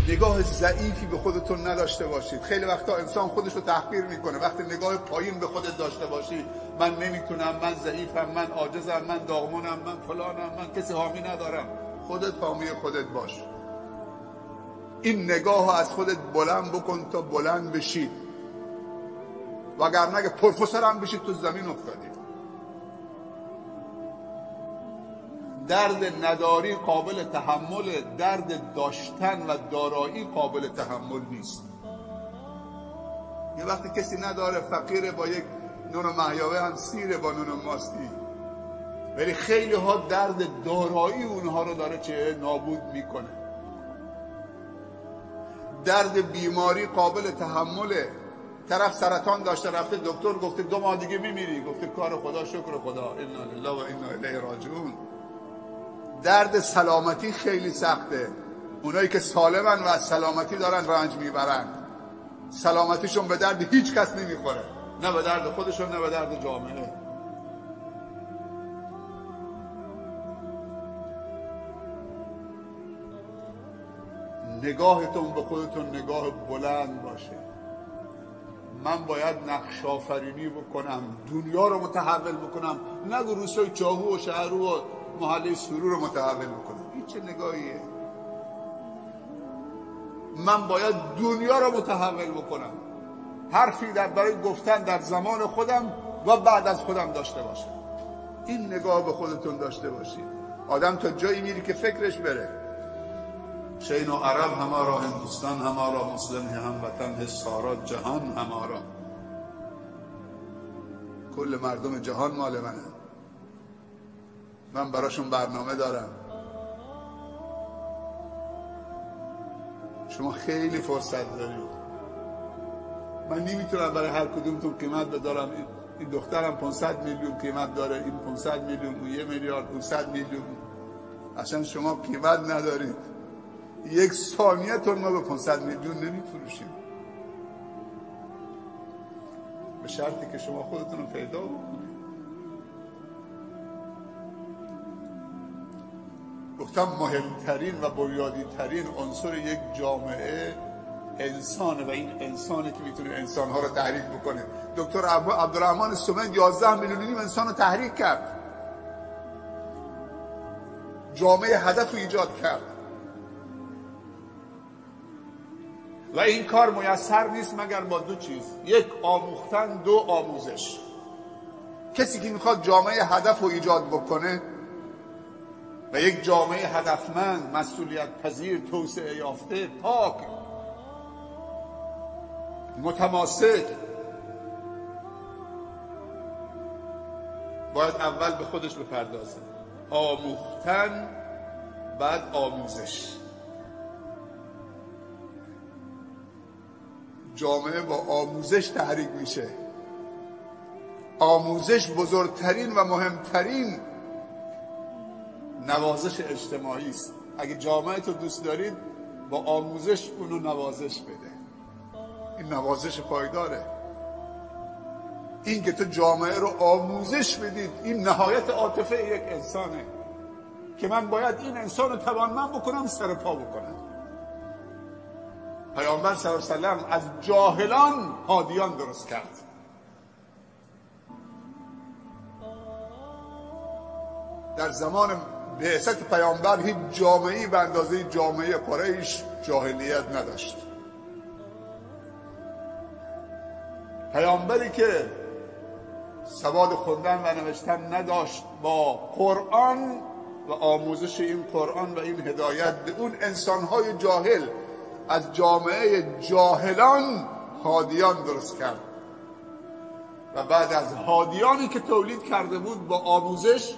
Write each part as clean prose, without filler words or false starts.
نگاه ضعیفی به خودتون نداشته باشید. خیلی وقتا انسان خودش رو تحقیر میکنه. وقتی نگاه پایین به خودت داشته باشی، من نمیتونم، من ضعیفم، من عاجزم، من داغمونم، من فلانم، من کسی حامی ندارم. خودت حامی خودت باش. این نگاه از خودت بلند بکن تا بلند بشید، وگرنه اگه پروفسور هم بشید تو زمین افتادی. درد نداری قابل تحمل، درد داشتن و دارایی قابل تحمل نیست. یه وقتی کسی نداره، فقیره، با یک نون و محیاوه هم سیره با نون و ماستی، ولی خیلی ها درد دارایی اونها رو داره چه نابود میکنه. درد بیماری قابل تحمله. طرف سرطان داشته، رفته دکتر گفته 2 ماه دیگه میمیری، گفته کار خدا، شکر خدا، انا لله و انا الیه راجعون. درد سلامتی خیلی سخته. اونایی که سالمن و از سلامتی دارن رنج میبرن، سلامتیشون به درد هیچ کس نمیخوره، نه به درد خودشون نه به درد جامعه. نگاهتون به خودتون نگاه بلند باشه. من باید نقش آفرینی بکنم، دنیا رو متحول بکنم، نگو روستای چاهو و شهرو و محله سرور رو متحول بکنم. این چه نگاهیه؟ من باید دنیا رو متحول بکنم. حرفی در برای گفتن در زمان خودم و بعد از خودم داشته باشم. این نگاه به خودتون داشته باشید. آدم تا جایی میری که فکرش بره. شین و عرب همارا، هندوستان همارا، مسلم هموطن سارا، جهان همارا. کل مردم جهان مال منه. من براشون برنامه دارم. شما خیلی فرصت دارید. من نمیتونم برای هر کدومتون قیمت بدارم. این دخترم 500 میلیون قیمت داره، این 500 میلیون، اون 1 میلیارد، 500 میلیون. اصلا شما قیمت ندارید. 1 ثانیه تون ما به 500 میلیون نمیفروشیم، به شرطی که شما خودتون رو پیدا بکنید. گفتم مهمترین و بنیادی‌ترین عنصر یک جامعه انسانه و این انسانه که میتونه انسانها رو تحریک بکنه. دکتر عبدالرحمن سمند 11 میلیون انسان رو تحریک کرد، جامعه هدف رو ایجاد کرد و این کار میسر نیست مگر با 2 چیز: 1 آموختن، 2 آموزش. کسی که میخواد جامعه هدف رو ایجاد بکنه و یک جامعه هدفمند، مسئولیت پذیر، توسعه یافته، پاک، متماسک، باید اول به خودش بپردازه. آموختن، بعد آموزش. جامعه با آموزش تحریک میشه. آموزش بزرگترین و مهمترین نوازش اجتماعی است. اگه جامعه تو دوست دارید، با آموزش اونو نوازش بده. این نوازش پایداره. این که تو جامعه رو آموزش بدید، این نهایت عاطفه یک انسانه که من باید این انسان رو توانمند بکنم، سر پا بکنم. پیامبر صلی الله علیه و سلم از جاهلان هادیان درست کرد. در زمان بعثت پیامبر هیچ جامعه‌ای به اندازه جامعه قریش جاهلیت نداشت. پیامبری که سواد خوندن و نوشتن نداشت، با قرآن و آموزش این قرآن و این هدایت به اون انسان‌های جاهل، از جامعه جاهلان هادیان درست کرد و بعد از هادیانی که تولید کرده بود با آموزش،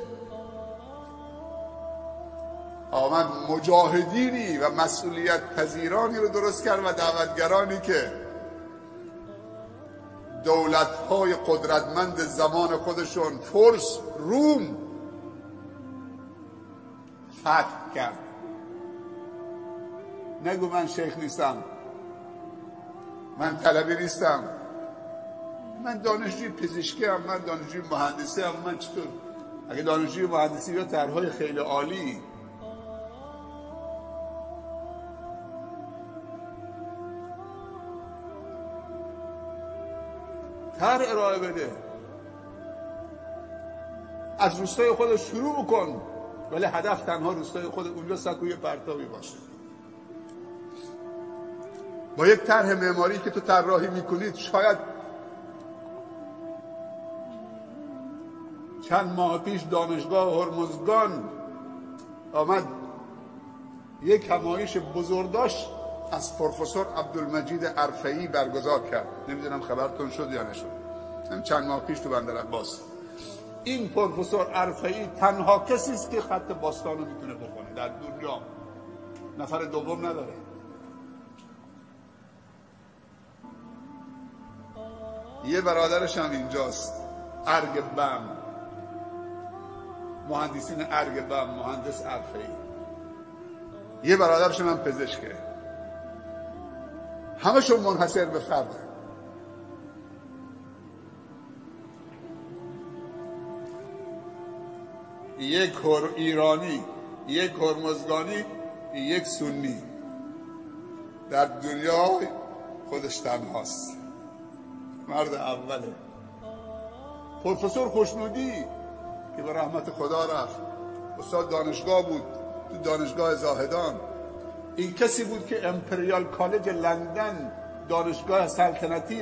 آمد مجاهدینی و مسئولیت پذیرانی رو درست کرد و دعوتگرانی که دولت‌های قدرتمند زمان خودشون، فرس، روم، فتح کرد. نگو من شیخ نیستم، من طلبی نیستم، من دانشجوی پزشکی هم، من دانشجوی مهندسی هم. من چطور؟ اگه دانشجوی مهندسی یا طرح‌های خیلی عالی، طرح ارائه بده، از روستای خودش شروع بکن، ولی هدف تنها روستای خود اونجا سکوی پرتابی باشه. با یک طرح معماری که تو طراحی میکنید، شاید چند ماه پیش دانشگاه هرمزگان آمد یک همایش بزرگداشت از پروفسور عبدالمجید عرفه‌ای برگزار کرد. نمیدونم خبرتون شد یا نشد، چند ماه پیش تو بندر عباس. این پروفسور عرفه‌ای تنها کسی است که خط باستان رو میتونه بخونه در دنیا، نفر دوم نداره. یه برادرش هم اینجاست، ارگ بم، مهندسین ارگ بم، مهندس عرفه‌ای. یه برادرش هم پزشکه. همشون منحصر به فرده. یک ایرانی، یک هرمزگانی، یک سنی، در دنیا خودش تنهاست، مرد اوله. پروفسور خوشنودی که به رحمت خدا رفت، استاد دانشگاه بود تو دانشگاه زاهدان. این کسی بود که امپریال کالج لندن، دانشگاه سلطنتی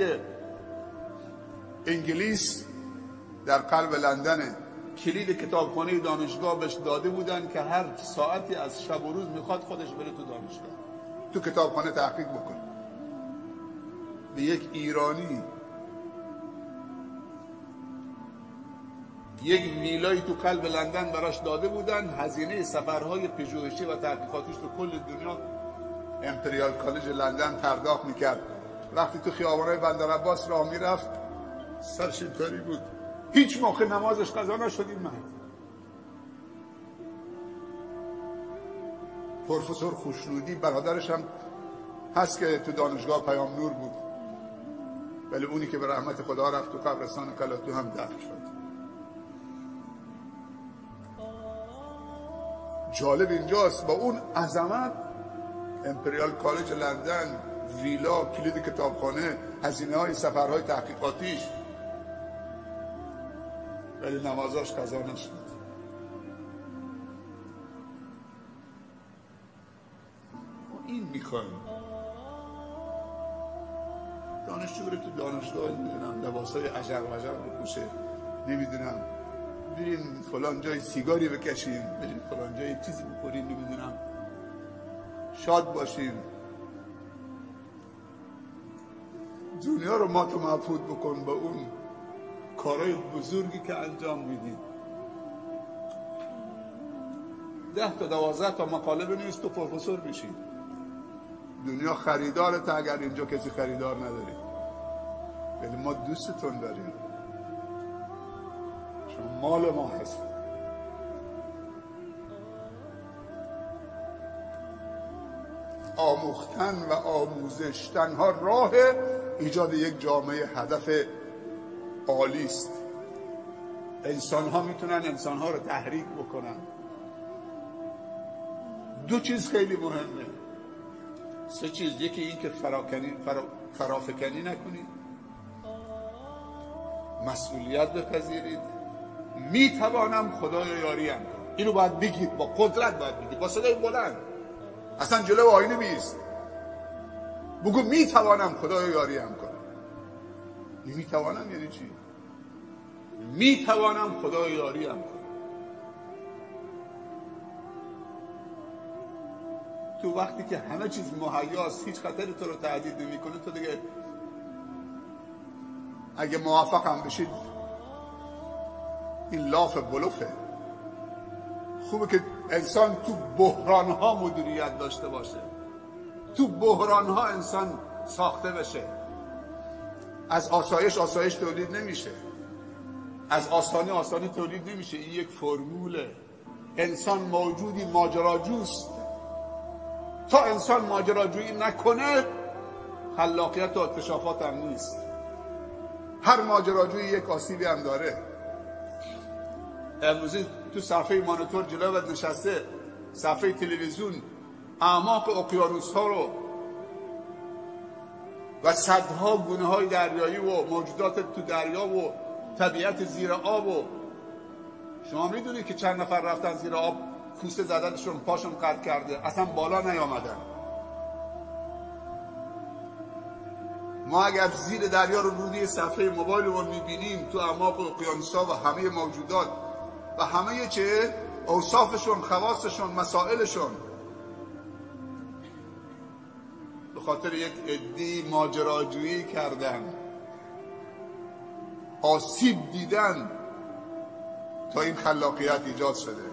انگلیس در قلب لندنه، کلید کتابخانه دانشگاه بهش داده بودن که هر ساعتی از شب و روز میخواد خودش بره تو دانشگاه، تو کتابخانه تحقیق بکنه. به یک ایرانی یک ویلای تو قلب لندن براش داده بودن، هزینه سفرهای پژوهشی و تحقیقاتش تو کل دنیا امپریال کالج لندن پرداخت میکرد. وقتی تو خیابان‌های بندر عباس راه میرفت، سرش اینطوری بود، هیچ موقع نمازش قضا نشد. این مرد پروفسور خوشنودی، برادرش هم هست که تو دانشگاه پیام نور بود، ولی اونی که به رحمت خدا رفت تو قبرستان کلاتو هم دفن شد. جالب اینجاست، با اون عظمت، امپریال کالج لندن، ویلا، کلید کتابخانه، هزینه های سفرهای تحقیقاتیش، ولی نمازاش قضا نشد. این میخوایم دانشجو بره تو دانشگاه، نمیدونم لباسای عجق وجق بپوشه، نمیدونم بریم فلان جای سیگاری بکشیم، بریم فلان جای چیزی بخوریم، نمیدونم شاد باشیم. دنیا رو ما تو مبهوت بکن با اون کارهای بزرگی که انجام میدید. 10 تا 12 تا مقاله بنویس تو پروفسور بشی. دنیا خریدارت اگر اینجا کسی خریدار نداری، ولی ما دوستتون داریم، شما مال ما هست. آموختن و آموزش تنها راه ایجاد یک جامعه هدف عالی است. انسان ها میتونن انسان ها رو تحریک بکنن. 2 چیز خیلی مهمه، 3 چیز. یکی این که فرافکنی نکنید، مسئولیت بپذیرید، میتوانم خدایا یاریم کنم. اینو باید بگید، با قدرت باید بگید، با صدای بلند. اصلا جلو آینه بیست، بگو میتوانم خدایا یاریم کنم. میتوانم یعنی چی؟ میتوانم خدایا یاریم کنم. تو وقتی که همه چیز مهیاست، هیچ خطری تو رو تهدید نمیکنه، تو دیگه اگه موفق هم بشید این لاف بلوفه. خوبه که انسان تو بحران ها مدیریت داشته باشه، تو بحران ها انسان ساخته بشه. از آسایش تولید نمیشه، از آسانی تولید نمیشه. این یک فرموله. انسان موجودی ماجراجوست. تا انسان ماجراجویی نکنه، خلاقیت و اکتشافات هم نیست. هر ماجراجویی یک آسیبی هم داره. امروزی تو صفحه مانیتور جلوت نشسته، صفحه تلویزیون، اعماق اقیانوس ها رو و صدها گونه های دریایی و موجودات تو دریا و طبیعت زیر آب. و شما میدونید که چند نفر رفتن زیر آب کوسه زدنشون پاشون قطع کرده، اصلا بالا نیامدن. ما اگر زیر دریا رو روی صفحه موبایلمون میبینیم تو اعماق اقیانوس‌ها و همه موجودات و همه چه اوصافشون، خواصشون، مسائلشون، به خاطر یک عده‌ای ماجراجویی کردن، آسیب دیدن تا این خلاقیت ایجاد شده.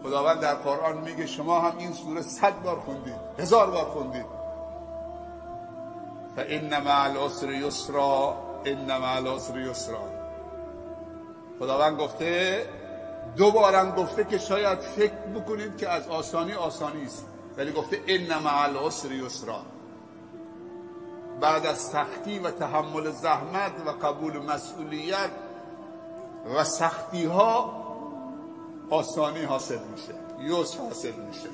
خداوند در قرآن میگه شما هم این سوره 100 بار خوندید، 1000 بار خوندید. فإن مع العسر یسرا، إن مع العسر یسرا. خداوند گفته، دوبارم گفته که شاید فکر بکنید که از آسانی است، ولی گفته إن مع العسر یسرا. بعد از سختی و تحمل زحمت و قبول مسئولیت و سختی ها آسانی حاصل میشه، یسر حاصل میشه.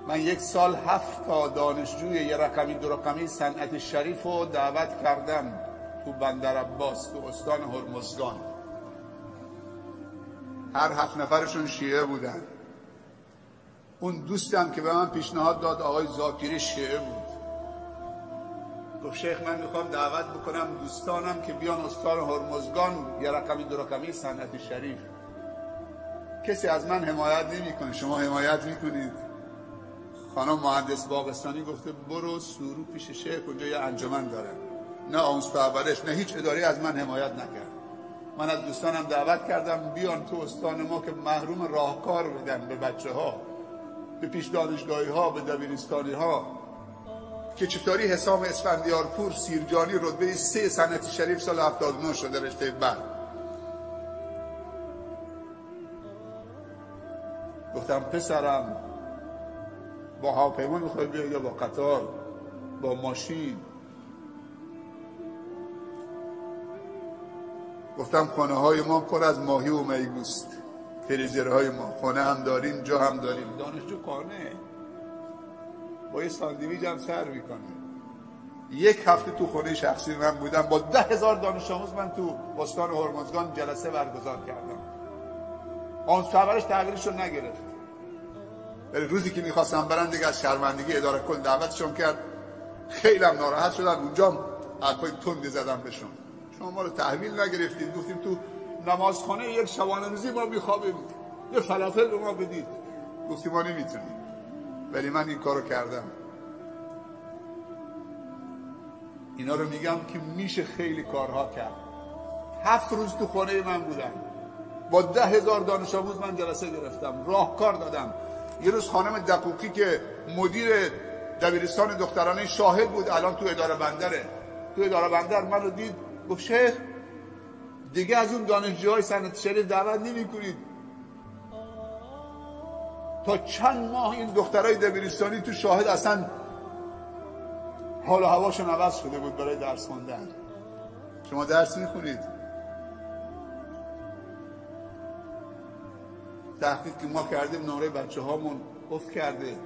من 1 سال 7 تا دانشجوی یه رقمی 2 رقمی صنعت شریف رو دعوت کردم تو بندر عباس تو استان هرمزگان. هر 7 نفرشون شیعه بودن. اون دوستم که به من پیشنهاد داد آقای زاکری شیعه بود. گفت شیخ من میخوام دعوت بکنم دوستانم که بیان استان هرمزگان یه رقمی 2 رقمی صنعت شریف. کسی از من حمایت نمیکنه، شما حمایت میکنید؟ خانم مهندس باغستانی گفته برو سورو پیش شیخ، اونجا یه انجمن داره. نه آموز پرورش نه هیچ اداره از من حمایت نکرد. من از دوستانم دعوت کردم بیان تو استان ما که محروم راهکار بدن به بچه ها، به پیش دانشگاهی ها، به دبیرستانی ها، که چطوری حسام اسفندیارپور سیرجانی رتبه 3 صنعت شریف سال 79 شده رشته بعد. گفتم پسرم با هواپیما میخوای بیای یا با قطار، با ماشین؟ گفتم خانه های ما پر از ماهی و میگوست، فریزرهای ما خانه هم داریم، جا هم داریم. دانشجو خانه با یه ساندویچ هم سر میکنه. 1 هفته تو خونه شخصی من بودم، با 10,000 دانش آموز من تو استان هرمزگان جلسه برگزار کردم. آموز پرورش تغییرش رو نگرفت، ولی روزی که میخواستم برن دیگه از شرمندگی اداره کل دعوتشون کرد. خیلی هم ناراحت شدن. اونجا حرفای تندی زدم بهشون. شما ما رو تحویل نگرفتید، گفتیم تو نمازخانه یک شبانه روزی ما میخوابیم، یه فلافل رو ما بدید. گفتیم ما نمیتونیم، ولی من این کارو کردم. اینا رو میگم که میشه خیلی کارها کرد. 7 روز تو خانه من بودم، با 10,000 دانش آموز من جلسه گرفتم، راهکار دادم. یه روز خانم دقوقی که مدیر دبیرستان دخترانه شاهد بود، الان تو اداره بندره، تو اداره بندر من رو دید، گفت شیخ دیگه از اون دانشجوهای صنعت شریف دعوت نمی‌کنید. تا چند ماه این دخترای دبیرستانی تو شاهد اصلا حال و هواشون عوض شده بود برای درس خوندن. شما درس میخونید؟ تحقیق که ما کردیم نمره بچه هامون افت کرده.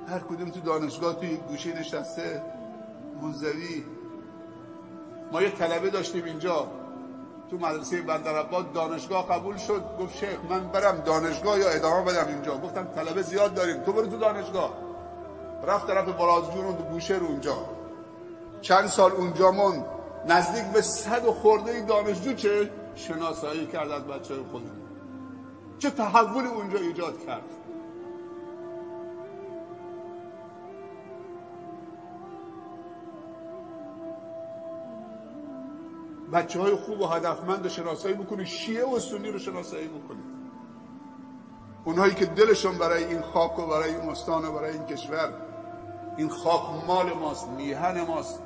هر کدوم تو دانشگاه توی گوشه نشسته منزوی. ما یه طلبه داشتیم اینجا تو مدرسه بندرعباس، دانشگاه قبول شد، گفت شیخ من برم دانشگاه یا ادامه بدم اینجا؟ گفتم طلبه زیاد داریم، تو برو تو دانشگاه. رفت طرف برازجون و گوشه رو اونجا. چند سال اونجا موند، نزدیک به 100 خورده دانشجو چه شناسایی کرد از بچه خودمون. چه تحول اونجا ایجاد کرد. بچه های خوب و هدفمند رو شناسایی بکنید، شیعه و سنی رو شناسایی بکنید. اونهایی که دلشون برای این خاک و برای این استان و برای این کشور، این خاک مال ماست، میهن ماست،